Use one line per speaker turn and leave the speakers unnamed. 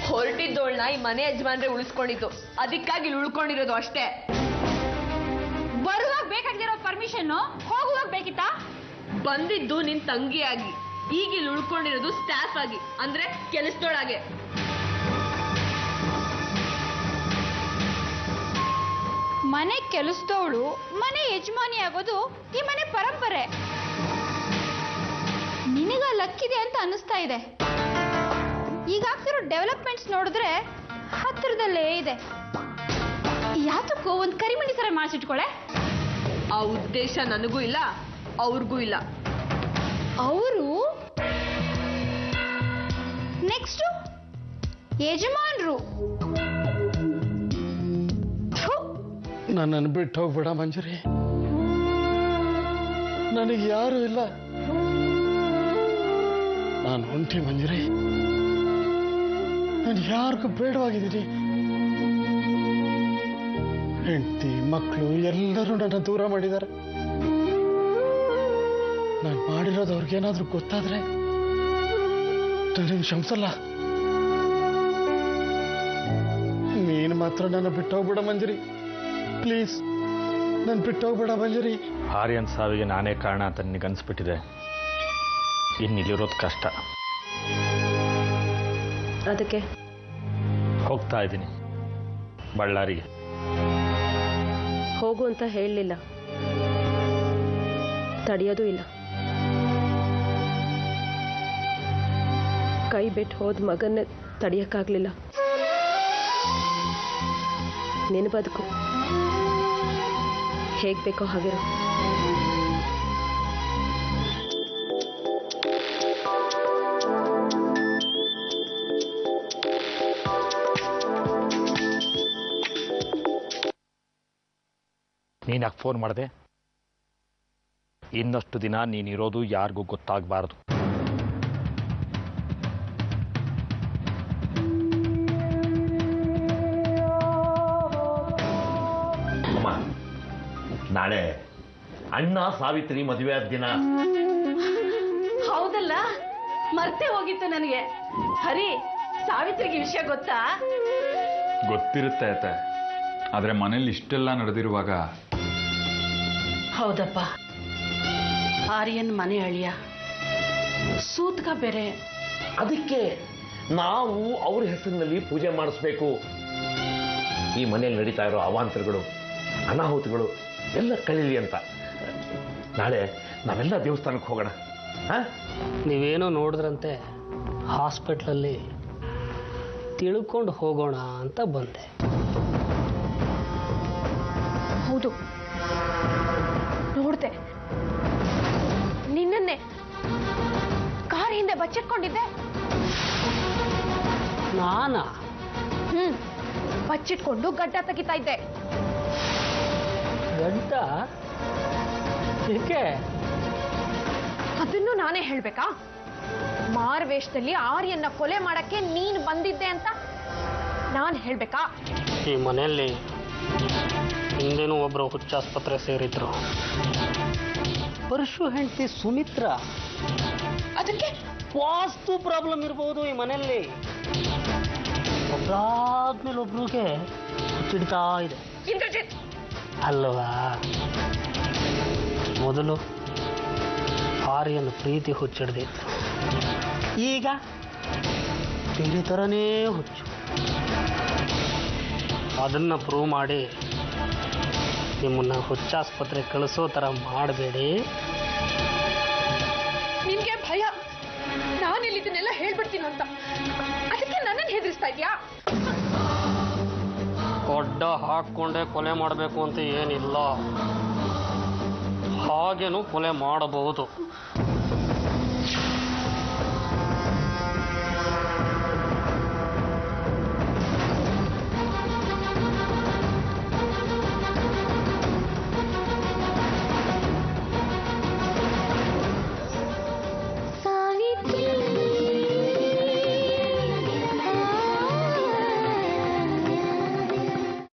ಹೊರಟಿದ್ದೋಳ್ನ ಈ ಮನೆ ಯಜಮಾನ್ರೆ ಉಳಿಸ್ಕೊಂಡಿದ್ದು, ಅದಕ್ಕಾಗಿ ಇಲ್ಲಿ ಉಳ್ಕೊಂಡಿರೋದು ಅಷ್ಟೇ.
ಬರುವಾಗ ಬೇಕಾಗಿರೋ ಪರ್ಮಿಷನ್ ಹೋಗುವಾಗ ಬೇಕಿತ್ತಾ?
ಬಂದಿದ್ದು ನಿನ್ ತಂಗಿಯಾಗಿ, ಈಗ ಇಲ್ಲಿ ಉಳ್ಕೊಂಡಿರೋದು ಸ್ಟಾಫ್ ಆಗಿ, ಅಂದ್ರೆ ಕೆಲಸದೊಳಗೆ.
ಮನೆ ಕೆಲಸದವಳು ಮನೆ ಯಜಮಾನಿ ಆಗೋದು ಈ ಮನೆ ಪರಂಪರೆ. ನಿನಗ ಲಕ್ಕಿದೆ ಅಂತ ಅನಿಸ್ತಾ ಇದೆ. ಈಗ ಆಗ್ತಿರೋ ಡೆವಲಪ್ಮೆಂಟ್ಸ್ ನೋಡಿದ್ರೆ ಹತ್ತಿರದಲ್ಲೇ ಇದೆ. ಯಾತಕ್ಕೂ ಒಂದು ಕರಿಮಣಿ ಸರ ಮಾಡಿಸಿಟ್ಕೊಳೆ.
ಆ ಉದ್ದೇಶ ನನಗೂ ಇಲ್ಲ, ಅವ್ರಿಗೂ ಇಲ್ಲ.
ಅವರು ನೆಕ್ಸ್ಟ್ ಯಜಮಾನ್ರು.
ನನ್ನನ್ನು ಬಿಟ್ಟು ಹೋಗ್ಬೇಡ ಮಂಜರಿ, ನನಗೆ ಯಾರು ಇಲ್ಲ. ನಾನು ಹೊಂಟಿ ಮಂಜರಿ, ನಾನು ಯಾರಿಗೂ ಬೇಡವಾಗಿದ್ದೀನಿ. ಹೆಂಡತಿ ಮಕ್ಕಳು ಎಲ್ಲರೂ ನನ್ನ ದೂರ ಮಾಡಿದ್ದಾರೆ. ನಾನು ಮಾಡಿರೋದು ಅವ್ರಿಗೇನಾದ್ರೂ ಗೊತ್ತಾದ್ರೆ ನನಗೆ ಕ್ಷಮಿಸಲ್ಲ. ನೀನು ಮಾತ್ರ ನನ್ನ ಬಿಟ್ಟು ಹೋಗ್ಬೇಡ ಮಂಜರಿ, ಪ್ಲೀಸ್ ನನ್ನ ಬಿಟ್ಟು ಹೋಗ್ಬೇಡ ಮಂಜರಿ.
ಆರ್ಯನ್ ಸಾವಿಗೆ ನಾನೇ ಕಾರಣ ಅಂತ ನಿನಗೆ ಅನಿಸ್ಬಿಟ್ಟಿದೆ. ಇನ್ನಿಲ್ಲಿರೋದು ಕಷ್ಟ.
ಅದಕ್ಕೆ
ಹೋಗ್ತಾ ಇದ್ದೀನಿ ಬಳ್ಳಾರಿಗೆ.
ಹೋಗು ಅಂತ ಹೇಳಲಿಲ್ಲ, ತಡೆಯೋದು ಇಲ್ಲ. ಕೈ ಬಿಟ್ಟು ಹೋದ ಮಗನ್ನ ತಡೆಯಕ್ಕಾಗ್ಲಿಲ್ಲ. ನಿನ್ನ ಬದುಕು ಹೇಗ್ ಬೇಕೋ ಹಾಗಿರೋ.
ನೀನ್ಯಾಕೆ ಫೋನ್ ಮಾಡಿದೆ? ಇನ್ನಷ್ಟು ದಿನ ನೀನಿರೋದು ಯಾರಿಗೂ ಗೊತ್ತಾಗಬಾರದು.
ಅಮ್ಮ, ನಾಳೆ ಅಣ್ಣ ಸಾವಿತ್ರಿ ಮದುವೆ ಆದ ದಿನ.
ಹೌದಲ್ಲ, ಮರ್ತೇ ಹೋಗಿತ್ತು ನನಗೆ. ಹರಿ, ಸಾವಿತ್ರಿಗೆ ವಿಷಯ ಗೊತ್ತಾ?
ಗೊತ್ತಿರುತ್ತೆ ಆಯ್ತಾ, ಆದ್ರೆ ಮನೇಲಿ ಇಷ್ಟೆಲ್ಲ ನಡೆದಿರುವಾಗ.
ಹೌದಪ್ಪ, ಆರ್ಯನ್ ಮನೆ ಅಳಿಯ ಸೂತ್ಕ ಬೇರೆ.
ಅದಕ್ಕೆ ನಾವು ಅವ್ರ ಹೆಸರಿನಲ್ಲಿ ಪೂಜೆ ಮಾಡಿಸ್ಬೇಕು. ಈ ಮನೆಯಲ್ಲಿ ನಡೀತಾ ಇರೋ ಅವಾಂತರಗಳು, ಅನಾಹುತಗಳು ಎಲ್ಲ ಕಳೀಲಿ ಅಂತ ನಾಳೆ ನಾವೆಲ್ಲ ದೇವಸ್ಥಾನಕ್ಕೆ ಹೋಗೋಣ.
ನೀವೇನೋ ನೋಡಿದ್ರಂತೆ ಹಾಸ್ಪಿಟ್ಲಲ್ಲಿ, ತಿಳ್ಕೊಂಡು ಹೋಗೋಣ ಅಂತ ಬಂದೆ.
ಹೌದು, ನೋಡ್ದೆ ನಿನ್ನನ್ನೇ ಕಾರ್ ಹಿಂದೆ ಬಚ್ಚಿಟ್ಕೊಂಡಿದ್ದೆ.
ನಾನಾ?
ಬಚ್ಚಿಟ್ಕೊಂಡು ಗಡ್ಡ ತೆಗಿತಾ ಇದ್ದೆ.
ಗಡ್ಡ? ಏಕೆ?
ಅದನ್ನು ನಾನೇ ಹೇಳ್ಬೇಕಾ? ಮಾರ್ವೇಷದಲ್ಲಿ ಆರ್ಯನ್ನ ಕೊಲೆ ಮಾಡಕ್ಕೆ ನೀನು ಬಂದಿದ್ದೆ ಅಂತ ನಾನು ಹೇಳ್ಬೇಕಾ?
ಈ ಮನೆಯಲ್ಲಿ ಹಿಂದೇನೂ ಒಬ್ರು ಹುಚ್ಚಾಸ್ಪತ್ರೆ ಸೇರಿದ್ರು. ಪರಶು ಹೆಂಡತಿ ಸುಮಿತ್ರ.
ಅದಕ್ಕೆ
ವಾಸ್ತು ಪ್ರಾಬ್ಲಮ್ ಇರಬಹುದು ಈ ಮನೆಯಲ್ಲಿ. ಒಬ್ಬರಾದ್ಮೇಲೆ ಒಬ್ರಿಗೆ ಹುಚ್ಚಿಡ್ತಾ ಇದೆ ಅಲ್ವಾ? ಮೊದಲು ಆರ್ಯನ ಪ್ರೀತಿ ಹುಚ್ಚಿಡ್ದಿತ್ತು, ಈಗ ಬೇರೆ ಥರನೇ ಹುಚ್ಚು. ಅದನ್ನು ಪ್ರೂವ್ ಮಾಡಿ ನಿಮ್ಮನ್ನ ಹುಚ್ಚಾಸ್ಪತ್ರೆ ಕಳಿಸೋ ಥರ ಮಾಡಬೇಡಿ.
ನಿನ್ಗೆ ಭಯ ನಾನಿಲ್ಲಿ ಇದನ್ನೆಲ್ಲ ಹೇಳ್ಬಿಡ್ತೀನ ಅಂತ, ಅದಕ್ಕೆ ನನ್ನನ್ನು ಹೆದರಿಸ್ತಾ ಇದ್ಯಾ?
ಅಡ್ಡ ಹಾಕ್ಕೊಂಡೆ ಕೊಲೆ ಮಾಡಬೇಕು ಅಂತ ಏನಿಲ್ಲ, ಹಾಗೇನು ಕೊಲೆ ಮಾಡಬಹುದು.